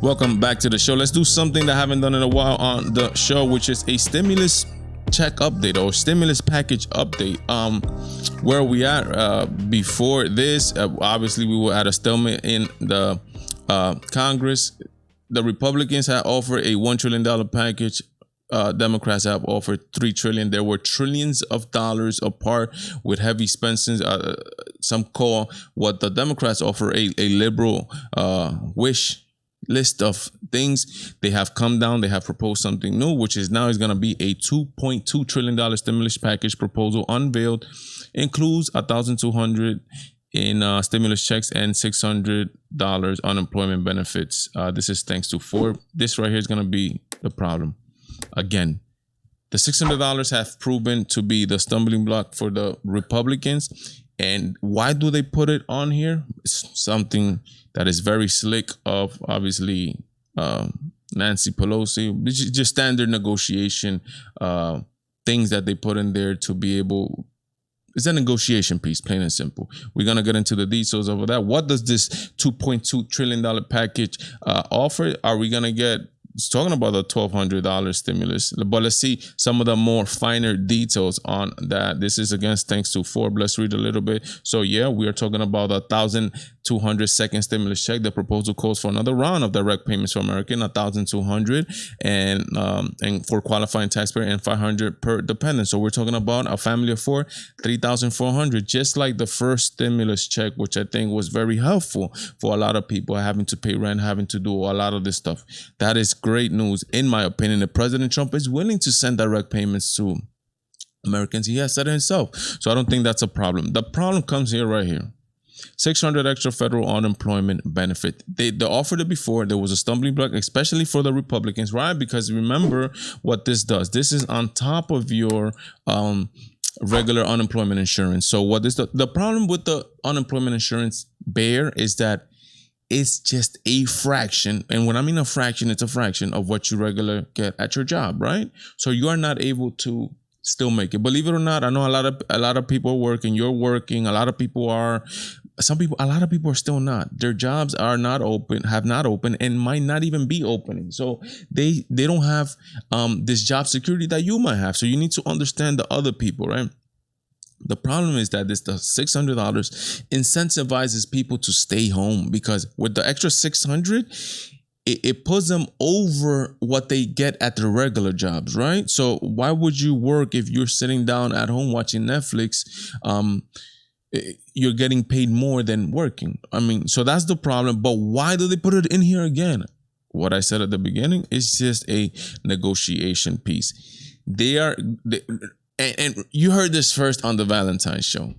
Welcome back to the show. Let's do something that I haven't done in a while on the show, which is a stimulus check update or stimulus package update. Where we at before this? Obviously, we were at a stalemate in the Congress. The Republicans had offered a $1 trillion package. Democrats have offered $3 trillion. There were trillions of dollars apart with heavy spending. Some call what the Democrats offer a liberal wish list of things. They have come down. They have proposed something new, which is now is going to be a $2.2 trillion stimulus package proposal unveiled. Includes $1,200 in stimulus checks and $600 unemployment benefits. This is thanks to Forbes. This right here is going to be the problem. Again, the $600 have proven to be the stumbling block for the Republicans. And why do they put it on here? It's something that is very slick of obviously Nancy Pelosi. This is just standard negotiation things that they put in there to be able. It's a negotiation piece, plain and simple. We're going to get into the details of that. What does this $2.2 trillion package offer? Are we going to get, it's talking about the $1,200 stimulus, but let's see some of the more finer details on that. This is again thanks to Forbes. Let's read a little bit. So yeah, we are talking about a $1,200 second stimulus check. The proposal calls for another round of direct payments for American, $1,200 and for qualifying taxpayer and $500 per dependent. So we're talking about a family of four, $3,400, just like the first stimulus check, which I think was very helpful for a lot of people having to pay rent, having to do a lot of this stuff. That is great news, in my opinion. That President Trump is willing to send direct payments to Americans. He has said it himself. So I don't think that's a problem. The problem comes here, right here. $600 extra federal unemployment benefit. They offered it before. There was a stumbling block, especially for the Republicans, right? Because remember what this does. This is on top of your regular unemployment insurance. So what is the problem with the unemployment insurance bear is that it's just a fraction. And when I mean a fraction, it's a fraction of what you regularly get at your job, right? So you are not able to still make it. Believe it or not, I know a lot of people are working. You're working. A lot of people are. A lot of people are still not. Their jobs are not open, have not opened, and might not even be opening. So they don't have this job security that you might have. So you need to understand the other people, right? The problem is that the $600 incentivizes people to stay home, because with the extra $600, it puts them over what they get at their regular jobs, right? So why would you work if you're sitting down at home watching Netflix? You're getting paid more than working. I mean, so that's the problem. But why do they put it in here again? What I said at the beginning is just a negotiation piece. And you heard this first on the Valentine show.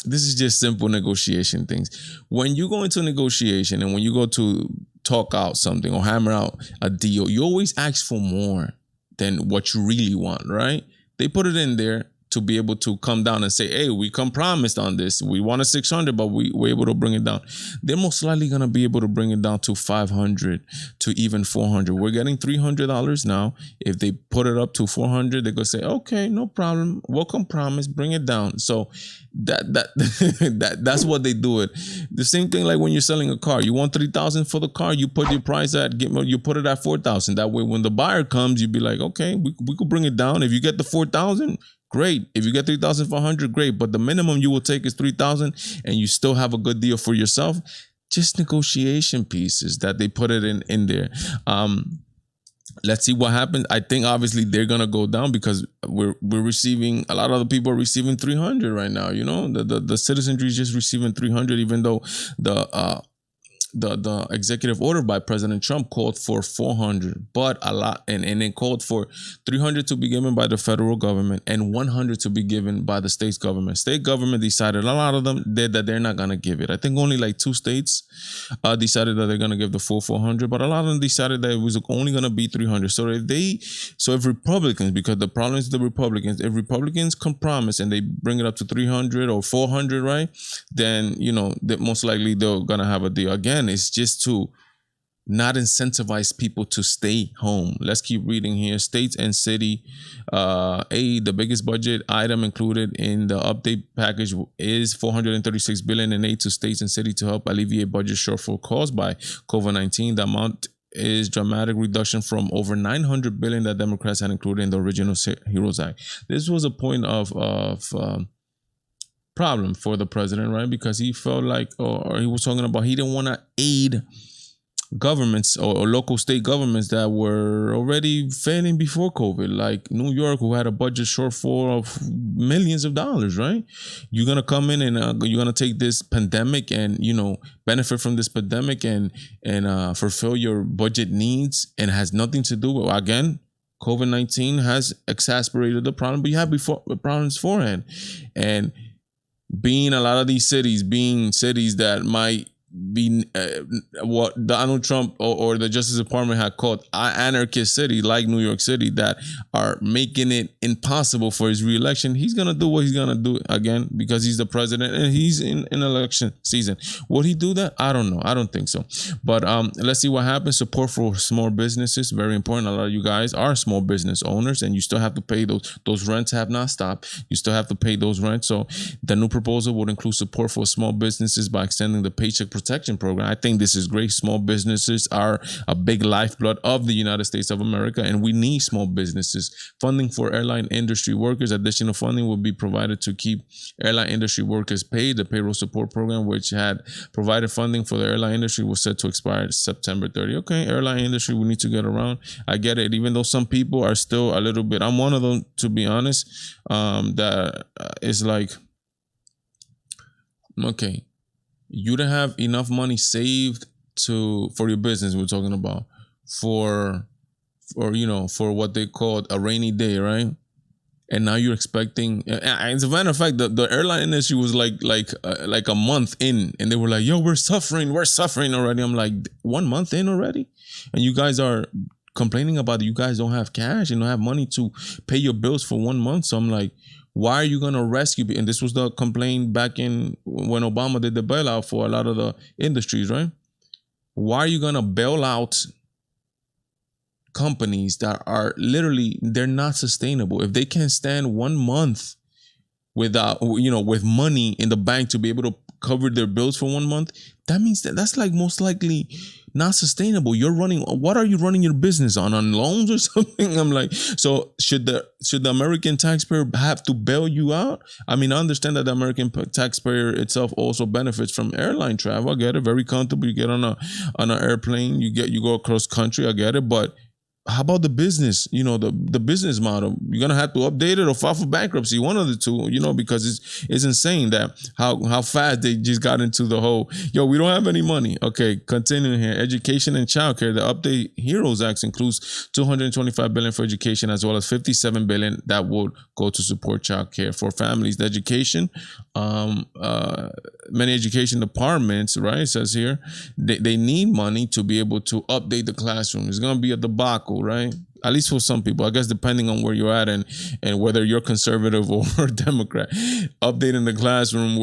This is just simple negotiation things. When you go into a negotiation and when you go to talk out something or hammer out a deal, you always ask for more than what you really want, right? They put it in there to be able to come down and say, hey, we compromised on this. We wanted 600, but we were able to bring it down. They're most likely going to be able to bring it down to 500 to even 400. We're getting $300 now. If they put it up to 400, they're going to say, okay, no problem. We'll compromise, bring it down. So that's what they do it. The same thing like when you're selling a car. You want $3,000 for the car, you put your price you put it at $4,000. That way, when the buyer comes, you'd be like, okay, we could bring it down. If you get the $4,000, great. If you get $3,400, great. But the minimum you will take is $3,000, and you still have a good deal for yourself. Just negotiation pieces that they put it in there. Let's see what happens. I think obviously they're gonna go down because we're receiving, a lot of the people are receiving 300 right now. You know, the citizenry is just receiving 300, even though the executive order by President Trump called for 400, but a lot, and it called for 300 to be given by the federal government and 100 to be given by the state government. State government decided, a lot of them did, that they're not going to give it. I think only like 2 states decided that they're going to give the full 400, but a lot of them decided that it was only going to be 300. So if Republicans, because the problem is the Republicans, if Republicans compromise and they bring it up to 300 or 400, right, then, you know, that most likely they're going to have a deal. Again, it's just to not incentivize people to stay home. Let's keep reading here. States and city aid, the biggest budget item included in the update package is 436 billion in aid to states and city to help alleviate budget shortfall caused by COVID-19. The amount is dramatic reduction from over 900 billion that Democrats had included in the original Heroes Act. This was a point of problem for the president, right? Because he felt like, or he was talking about, he didn't want to aid governments or local state governments that were already failing before COVID, like New York, who had a budget shortfall of millions of dollars, right? You're going to come in and you're going to take this pandemic and, benefit from this pandemic and fulfill your budget needs, and has nothing to do with, again, COVID-19 has exacerbated the problem, but you had problems beforehand. And being a lot of these cities, being cities that might be what Donald Trump or the Justice Department had called anarchist city, like New York City, that are making it impossible for his reelection. He's gonna do what he's gonna do again because he's the president and he's in election season. Would he do that? I don't know. I don't think so. But let's see what happens. Support for small businesses, very important. A lot of you guys are small business owners, and you still have to pay those rents have not stopped. You still have to pay those rents. So the new proposal would include support for small businesses by extending the Paycheck Protection Program. I think this is great. Small businesses are a big lifeblood of the United States of America, and we need small businesses. Funding for airline industry workers. Additional funding will be provided to keep airline industry workers paid. The payroll support program, which had provided funding for the airline industry, was set to expire September 30. Okay, airline industry, we need to get around. I get it. Even though some people are still a little bit, I'm one of them, to be honest, that is like, okay, you don't have enough money saved for your business. We're talking about for what they called a rainy day, right? And now you're expecting. As a matter of fact, the airline industry was like a month in, and they were like, "Yo, we're suffering already." I'm like, 1 month in already, and you guys are complaining about it. You guys don't have cash, you don't have money to pay your bills for 1 month. So I'm like, why are you gonna rescue? And this was the complaint back in when Obama did the bailout for a lot of the industries, right? Why are you gonna bail out companies that are literally, they're not sustainable? If they can't stand 1 month without, with money in the bank to be able to cover their bills for 1 month, that means that's like most likely not sustainable. What are you running your business on loans or something? I'm like, so should the American taxpayer have to bail you out? I mean, I understand that the American taxpayer itself also benefits from airline travel. I get it, very comfortable. You get on an airplane, you go across country. I get it, but how about the business? The business model. You're gonna have to update it or file for bankruptcy. One of the two. Because it's insane that how fast they just got into the whole. Yo, we don't have any money. Okay, continuing here. Education and childcare. The Update Heroes Act includes 225 billion for education, as well as 57 billion that would go to support childcare for families. The education, many education departments, right? It says here they need money to be able to update the classroom. It's gonna be a debacle, right? At least for some people, I guess, depending on where you're at and whether you're conservative or Democrat. Updating the classroom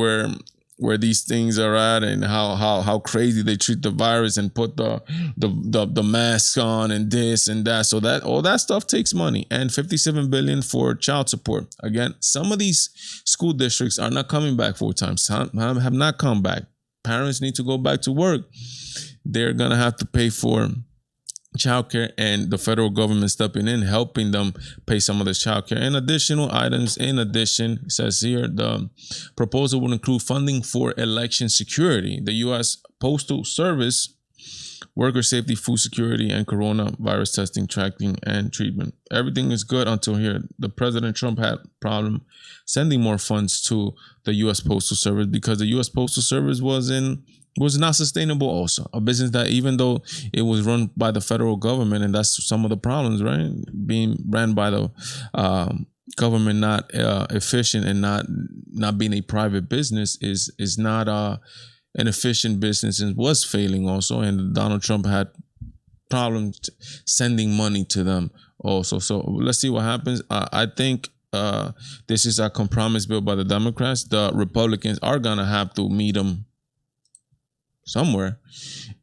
where these things are at, and how crazy they treat the virus and put the masks on and this and that. So that all that stuff takes money. And 57 billion for child support. Again, some of these school districts are not coming back full time. Some have not come back. Parents need to go back to work. They're gonna have to pay for childcare, and the federal government stepping in, helping them pay some of this childcare. And additional items, in addition, it says here, the proposal will include funding for election security, the U.S. Postal Service, worker safety, food security, and coronavirus testing, tracking, and treatment. Everything is good until here. The President Trump had problem sending more funds to the U.S. Postal Service because the U.S. Postal Service was not sustainable. Also, a business that, even though it was run by the federal government, and that's some of the problems, right? Being ran by the government, not efficient, and not being a private business is not an efficient business, and was failing also. And Donald Trump had problems sending money to them also. So let's see what happens. I think this is a compromise bill by the Democrats. The Republicans are gonna have to meet them somewhere,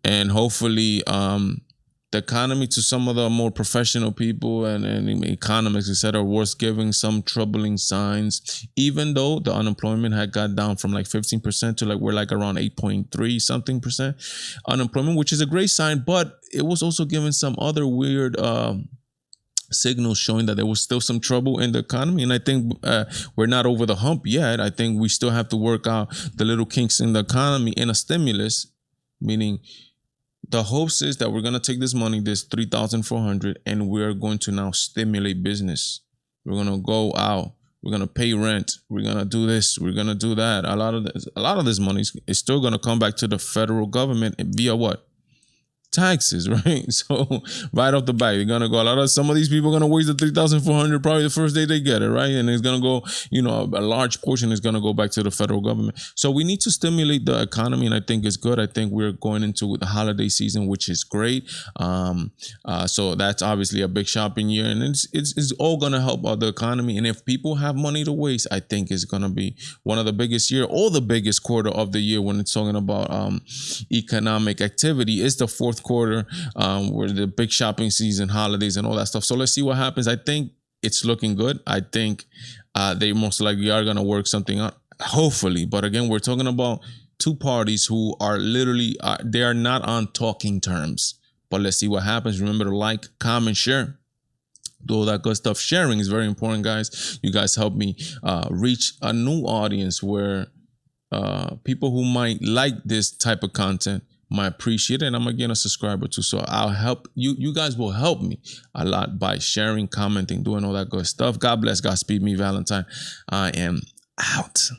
and hopefully the economy, to some of the more professional people and economists, etc., was giving some troubling signs. Even though the unemployment had got down from like 15% to like we're like around 8.3 something percent unemployment, which is a great sign, but it was also giving some other weird signals showing that there was still some trouble in the economy. And I think we're not over the hump yet. I think we still have to work out the little kinks in the economy in a stimulus, meaning the hopes is that we're going to take this money, this 3,400, and we're going to now stimulate business. We're going to go out. We're going to pay rent. We're going to do this. We're going to do that. A lot of this money is still going to come back to the federal government via what? Taxes, right? So right off the bat, you're gonna go. Some of these people are gonna waste the 3,400 probably the first day they get it, right? And it's gonna go. A large portion is gonna go back to the federal government. So we need to stimulate the economy, and I think it's good. I think we're going into the holiday season, which is great. So that's obviously a big shopping year, and it's all gonna help the economy. And if people have money to waste, I think it's gonna be one of the biggest year or the biggest quarter of the year when it's talking about economic activity. Is the fourth quarter, where the big shopping season, holidays, and all that stuff. So let's see what happens. I think it's looking good. I think they most likely are going to work something out, hopefully. But again, we're talking about two parties who are literally, they are not on talking terms. But let's see what happens. Remember to like, comment, share. Do all that good stuff. Sharing is very important, guys. You guys help me reach a new audience where people who might like this type of content might appreciate it, and I'm again a subscriber too. So I'll help you. You guys will help me a lot by sharing, commenting, doing all that good stuff. God bless. Godspeed me, Valentine. I am out.